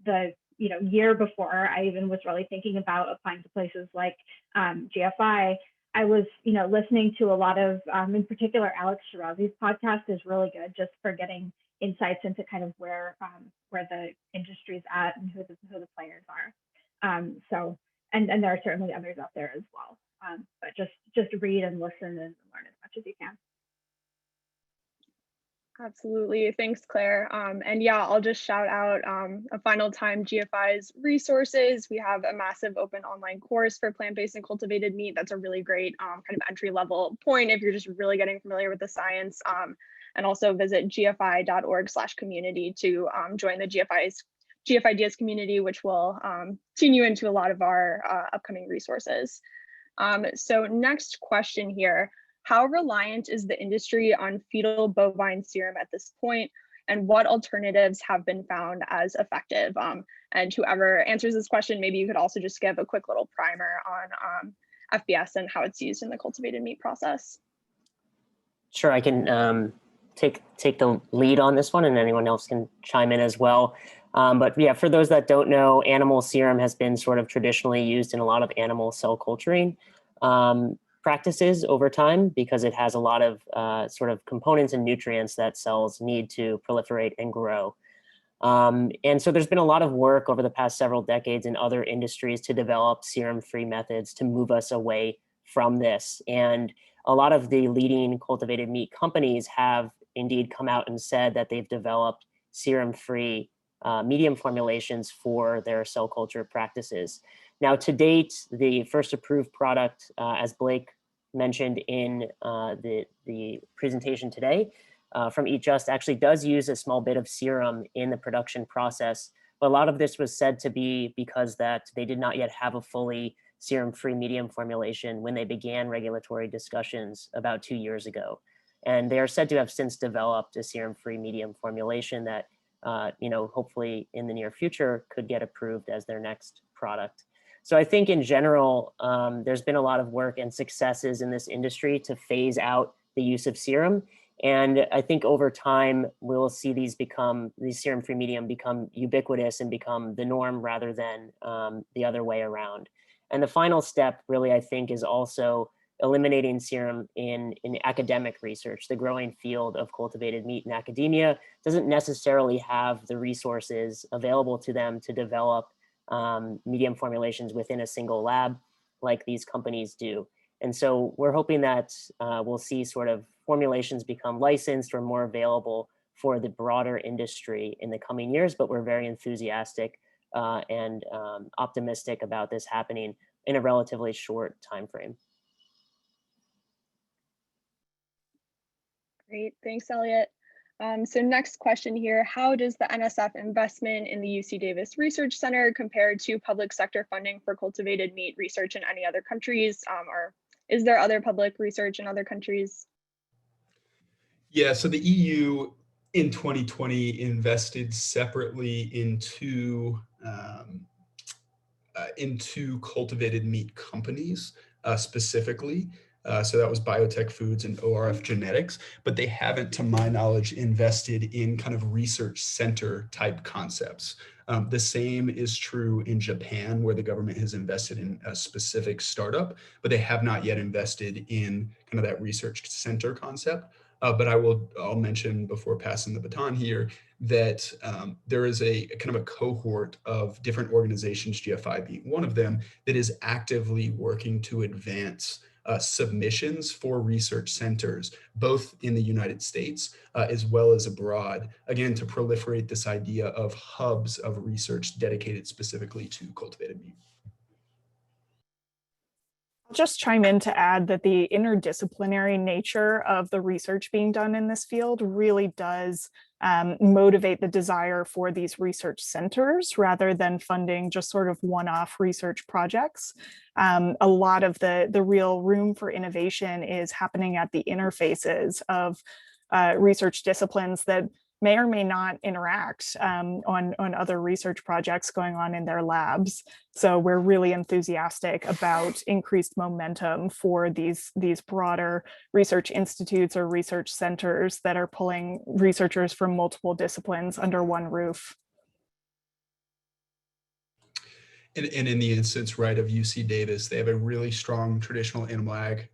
the year before I even was really thinking about applying to places like GFI, I was listening to a lot of, in particular, Alex Shirazi's podcast is really good just for getting insights into kind of where the industry's at and who the players are. So and there are certainly others out there as well. But just read and listen and learn as much as you can. Absolutely. Thanks, Claire. And yeah, I'll just shout out a final time GFI's resources. We have a massive open online course for plant-based and cultivated meat. That's a really great kind of entry-level point if you're just really getting familiar with the science. And also visit gfi.org/community to join the GF Ideas community, which will tune you into a lot of our upcoming resources. So next question here. How reliant is the industry on fetal bovine serum at this point, and what alternatives have been found as effective? And whoever answers this question, maybe you could also just give a quick little primer on FBS and how it's used in the cultivated meat process. Sure, I can take the lead on this one, and anyone else can chime in as well. But yeah, for those that don't know, animal serum has been sort of traditionally used in a lot of animal cell culturing practices over time because it has a lot of sort of components and nutrients that cells need to proliferate and grow. And so there's been a lot of work over the past several decades in other industries to develop serum-free methods to move us away from this. And a lot of the leading cultivated meat companies have indeed come out and said that they've developed serum-free medium formulations for their cell culture practices. Now, to date, the first approved product, as Blake mentioned in the presentation today from Eat Just, actually does use a small bit of serum in the production process. But a lot of this was said to be because that they did not yet have a fully serum-free medium formulation when they began regulatory discussions about 2 years ago. And they are said to have since developed a serum-free medium formulation that, hopefully in the near future could get approved as their next product. So I think in general, there's been a lot of work and successes in this industry to phase out the use of serum. And I think over time, we'll see these serum-free medium become ubiquitous and become the norm rather than the other way around. And the final step really, I think, is also eliminating serum in academic research. The growing field of cultivated meat in academia doesn't necessarily have the resources available to them to develop medium formulations within a single lab like these companies do. And so we're hoping that we'll see sort of formulations become licensed or more available for the broader industry in the coming years, but we're very enthusiastic and optimistic about this happening in a relatively short time frame. Great, thanks, Elliot. So next question here, how does the NSF investment in the UC Davis Research Center compare to public sector funding for cultivated meat research in any other countries? Or is there other public research in other countries? Yeah, so the EU in 2020 invested separately into cultivated meat companies specifically. So that was Biotech Foods and ORF Genetics, but they haven't, to my knowledge, invested in kind of research center type concepts. The same is true in Japan, where the government has invested in a specific startup, but they have not yet invested in kind of that research center concept. But I'll mention before passing the baton here that there is a kind of a cohort of different organizations, GFI being one of them, that is actively working to advance submissions for research centers, both in the United States as well as abroad, again, to proliferate this idea of hubs of research dedicated specifically to cultivated meat. I'll just chime in to add that the interdisciplinary nature of the research being done in this field really does motivate the desire for these research centers rather than funding just sort of one-off research projects. A lot of the real room for innovation is happening at the interfaces of research disciplines that may or may not interact on other research projects going on in their labs. So we're really enthusiastic about increased momentum for these broader research institutes or research centers that are pulling researchers from multiple disciplines under one roof. And in the instance, right, of UC Davis, they have a really strong traditional animal ag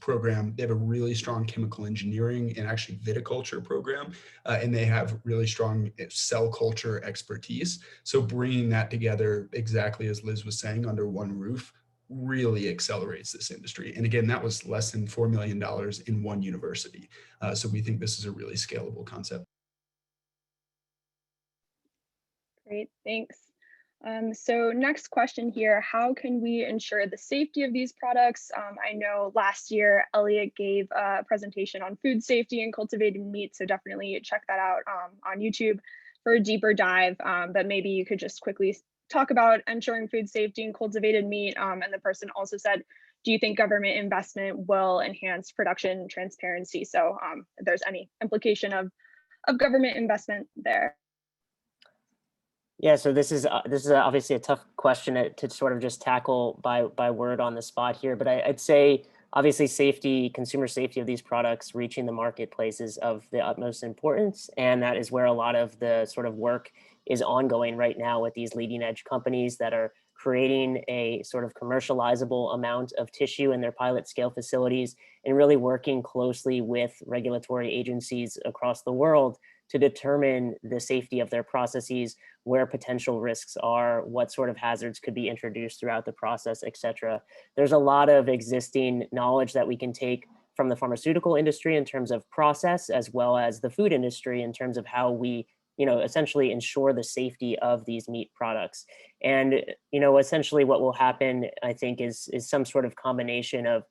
program. They have a really strong chemical engineering and actually viticulture program, and they have really strong cell culture expertise. So bringing that together, exactly as Liz was saying, under one roof really accelerates this industry. And again, that was less than $4 million in one university. So we think this is a really scalable concept. Great, thanks. So next question here, how can we ensure the safety of these products? I know last year, Elliot gave a presentation on food safety and cultivated meat, so definitely check that out on YouTube for a deeper dive, but maybe you could just quickly talk about ensuring food safety and cultivated meat. And the person also said, do you think government investment will enhance production transparency? So if there's any implication of government investment there. Yeah, so this is obviously a tough question to sort of just tackle by word on the spot here, but I'd say obviously safety, consumer safety of these products reaching the marketplace is of the utmost importance, and that is where a lot of the sort of work is ongoing right now with these leading edge companies that are creating a sort of commercializable amount of tissue in their pilot scale facilities and really working closely with regulatory agencies across the world to determine the safety of their processes, where potential risks are, what sort of hazards could be introduced throughout the process, et cetera. There's a lot of existing knowledge that we can take from the pharmaceutical industry in terms of process, as well as the food industry in terms of how we, essentially ensure the safety of these meat products. And, essentially what will happen, I think, is some sort of combination of,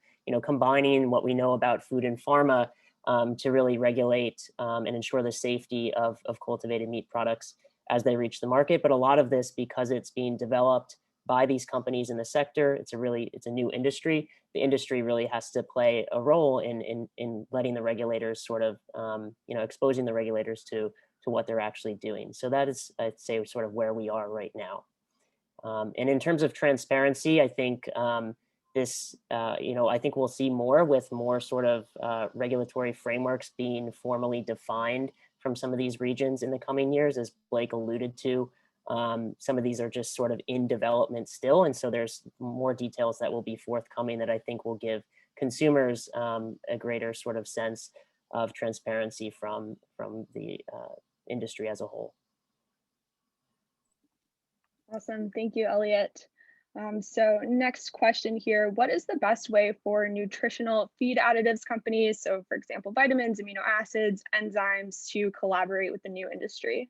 combining what we know about food and pharma to really regulate and ensure the safety of cultivated meat products as they reach the market. But a lot of this, because it's being developed by these companies in the sector, it's a new industry. The industry really has to play a role in letting the regulators sort of, exposing the regulators to what they're actually doing. So that is, I'd say, sort of where we are right now. And in terms of transparency, I think I think we'll see more with more sort of regulatory frameworks being formally defined from some of these regions in the coming years, as Blake alluded to. Some of these are just sort of in development still. And so there's more details that will be forthcoming that I think will give consumers a greater sort of sense of transparency from the industry as a whole. Awesome, thank you, Elliot. So next question here, what is the best way for nutritional feed additives companies, so for example, vitamins, amino acids, enzymes, to collaborate with the new industry?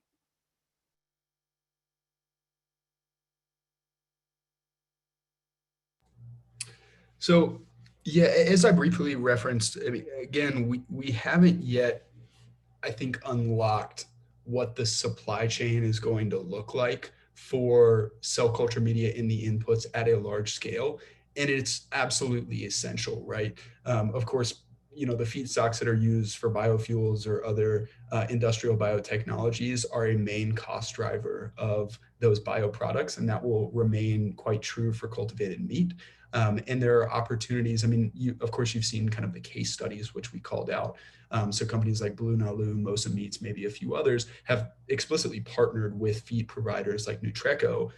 So yeah, as I briefly referenced, I mean, again, we haven't yet, I think, unlocked what the supply chain is going to look like for cell culture media in the inputs at a large scale. And it's absolutely essential, right? Of course, the feedstocks that are used for biofuels or other industrial biotechnologies are a main cost driver of those bioproducts, and that will remain quite true for cultivated meat. And there are opportunities. I mean, of course, you've seen kind of the case studies, which we called out. So companies like Blue Nalu, Mosa Meats, maybe a few others, have explicitly partnered with feed providers like Nutreco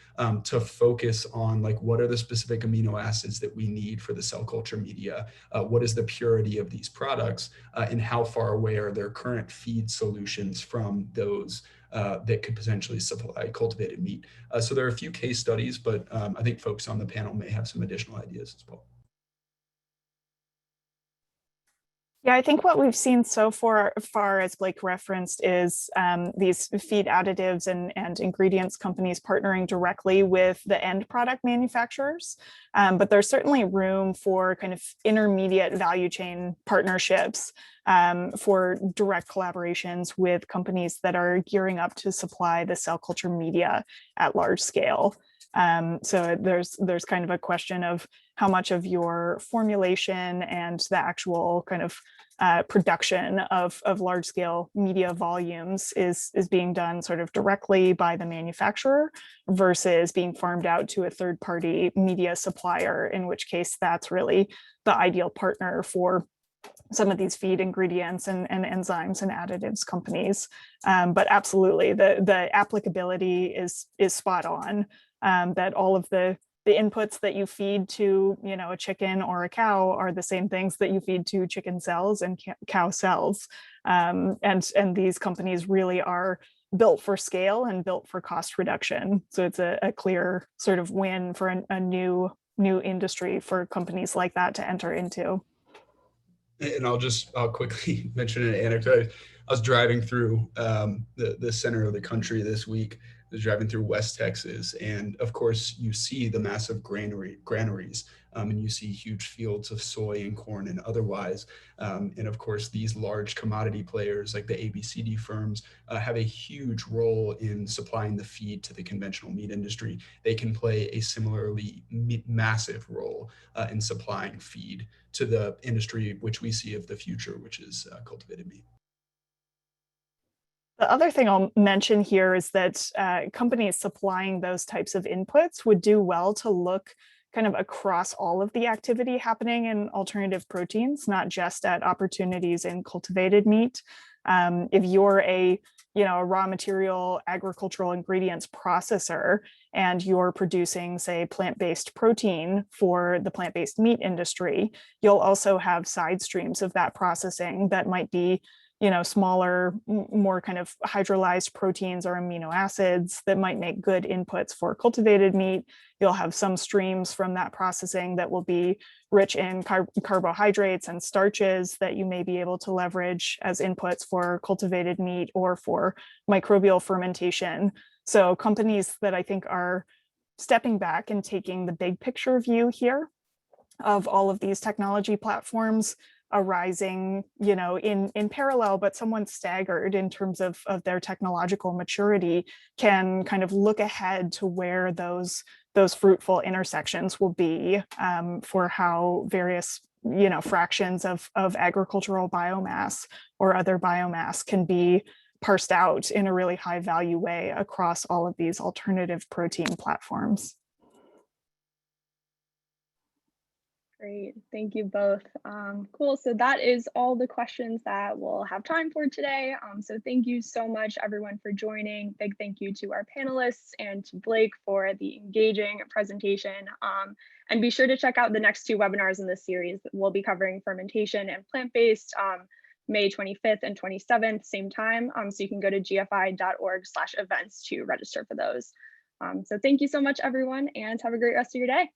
to focus on like, what are the specific amino acids that we need for the cell culture media? What is the purity of these products? And how far away are their current feed solutions from those that could potentially supply cultivated meat? So there are a few case studies, but I think folks on the panel may have some additional ideas as well. Yeah, I think what we've seen so far, as Blake referenced, is these feed additives and ingredients companies partnering directly with the end product manufacturers. But there's certainly room for kind of intermediate value chain partnerships for direct collaborations with companies that are gearing up to supply the cell culture media at large scale. So there's kind of a question of how much of your formulation and the actual kind of production of large scale media volumes is being done sort of directly by the manufacturer versus being farmed out to a third party media supplier, in which case that's really the ideal partner for some of these feed ingredients and enzymes and additives companies. But absolutely, the applicability is spot on. that all of the inputs that you feed to, you know, a chicken or a cow are the same things that you feed to chicken cells and cow cells. And these companies really are built for scale and built for cost reduction. So it's a clear sort of win for a new industry for companies like that to enter into. And I'll quickly mention an anecdote. I was driving through the center of the country this week. I was driving through West Texas, and of course you see the massive granaries, and you see huge fields of soy and corn and otherwise. And of course, these large commodity players like the ABCD firms have a huge role in supplying the feed to the conventional meat industry. They can play a similarly massive role in supplying feed to the industry which we see of the future, which is cultivated meat. The other thing I'll mention here is that companies supplying those types of inputs would do well to look kind of across all of the activity happening in alternative proteins, not just at opportunities in cultivated meat. If you're a raw material agricultural ingredients processor and you're producing, say, plant-based protein for the plant-based meat industry, you'll also have side streams of that processing that might be smaller, more kind of hydrolyzed proteins or amino acids that might make good inputs for cultivated meat. You'll have some streams from that processing that will be rich in carbohydrates and starches that you may be able to leverage as inputs for cultivated meat or for microbial fermentation. So companies that I think are stepping back and taking the big picture view here of all of these technology platforms arising, in parallel, but somewhat staggered in terms of their technological maturity, can kind of look ahead to where those fruitful intersections will be for how various fractions of agricultural biomass or other biomass can be parsed out in a really high value way across all of these alternative protein platforms. Great, thank you both. Cool, so that is all the questions that we'll have time for today. So thank you so much everyone for joining. Big thank you to our panelists and to Blake for the engaging presentation. And be sure to check out the next two webinars in this series. We'll be covering fermentation and plant-based May 25th and 27th, same time. So you can go to gfi.org/events to register for those. So thank you so much everyone and have a great rest of your day.